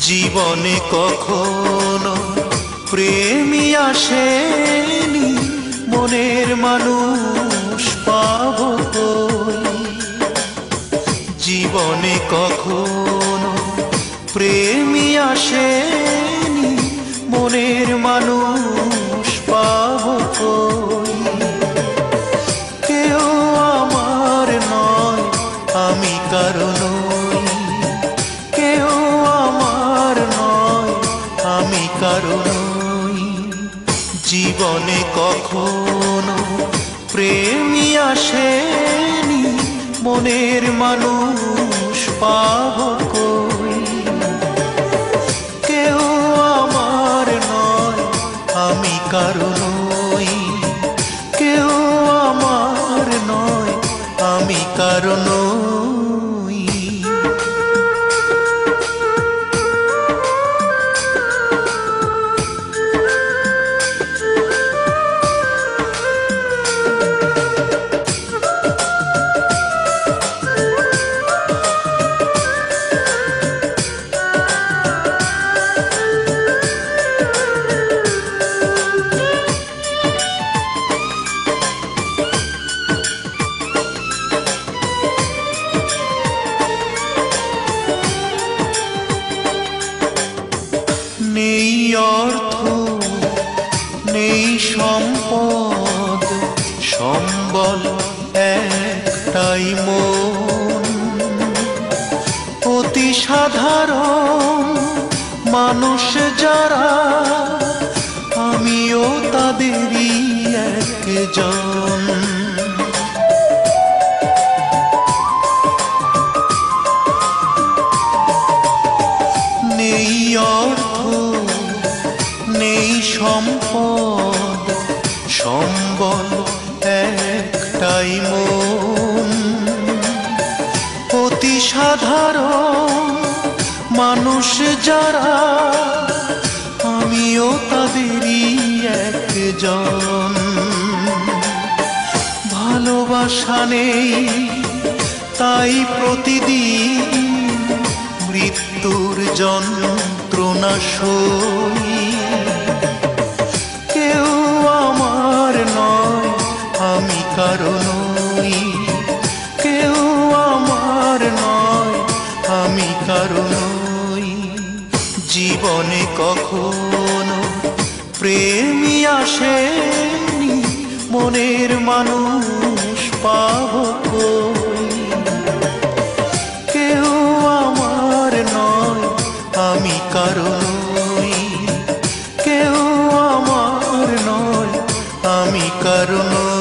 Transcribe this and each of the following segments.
জীবনে কখনো প্রেমী আসেনি, মনের মানুষ পাবো কই। জীবনে কখনো প্রেমী আসেনি, মনের মানুষ পাবো কই। কেউ আমার নয়, আমি কারো নই। কেউ আমার নয়, আমি কারো নই। জীবনে কখনো প্রেমী আসেনি, মনের মানুষ পাবো কই। কেউ আমার নয়, আমি কারো নই। কেউ আমার নয়, আমি কারো নই। নেই অর্থ, নেই সম্পদ, সম্বল একটাই মন। অতি সাধারণ মানুষ যারা, আমিও তাদেরই একজন। নেই অর্থ, নেই সম্পদ, সম্বল একটাই মন। অতি সাধারণ মানুষ যারা, আমিও তাদেরই একজন। ভালোবাসা নেই তাই প্রতিদিন মৃত্যুর যন্ত্রণা সই। কেউ আমার নয়, আমি কারো নই। কেউ আমার নয়, আমি কারো নই। জীবনে কখনো প্রেমী আসেনি, মনের মানুষ পাবো কই। কেউ আমার নয়, আমি কারো নই। কেউ আমার নয়, আমি কারো নই।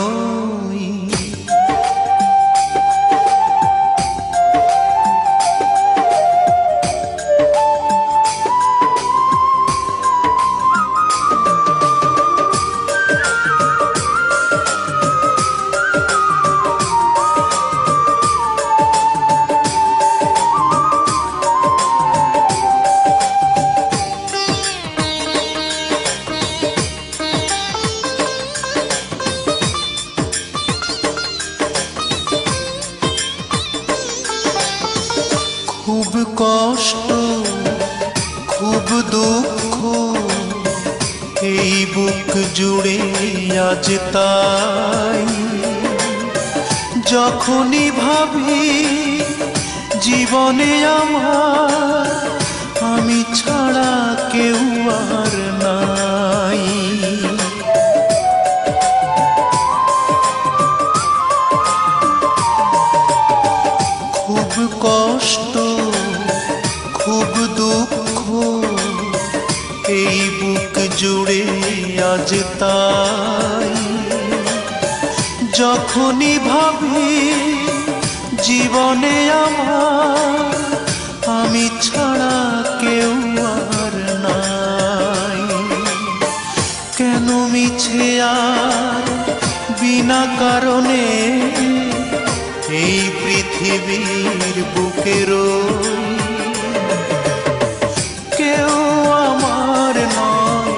খুব কষ্ট, খুব দুঃখ, এই বুক জুড়ে আজ তাই। যখনই ভাবি জীবনে আমার, আমি ছাড়া কেউ আর নাই। খুব কষ্ট, খুব দুঃখ, এই বুক জুড়ে আজ তাই। যখনই ভাবি জীবনে আমার, আমি ছাড়া কেউ আর নাই। কেন মিছে আর বিনা কারণে এই পৃথিবীর বুকে রই। কেউ আমার নয়,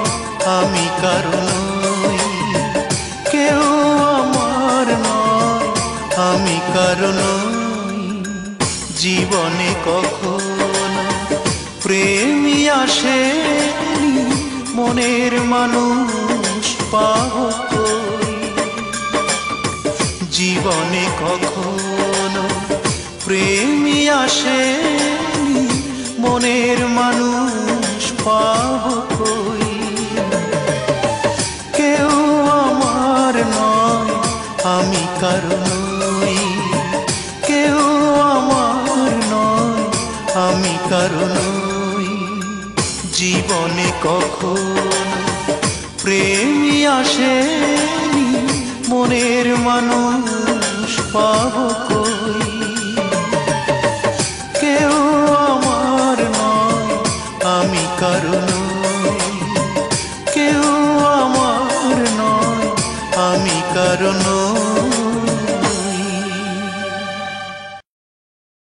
আমি কারো নই। কেউ আমার নয়, আমি কারো নই। জীবনে কখনো প্রেমী আসেনি মনের মানুষ পাবো কই। জীবনে কখনো প্রেমী আসেনি মনের মানুষ পাবো কই। কেউ আমার নয় আমি কারো নই, কেউ আমার নয় আমি কারো নই। জীবনে কখনো প্রেমী আসেনি মনের মানুষ পাবো কই। কেউ আমার নয় আমি কারো নই, কেউ আমার নয় আমি কারো নই।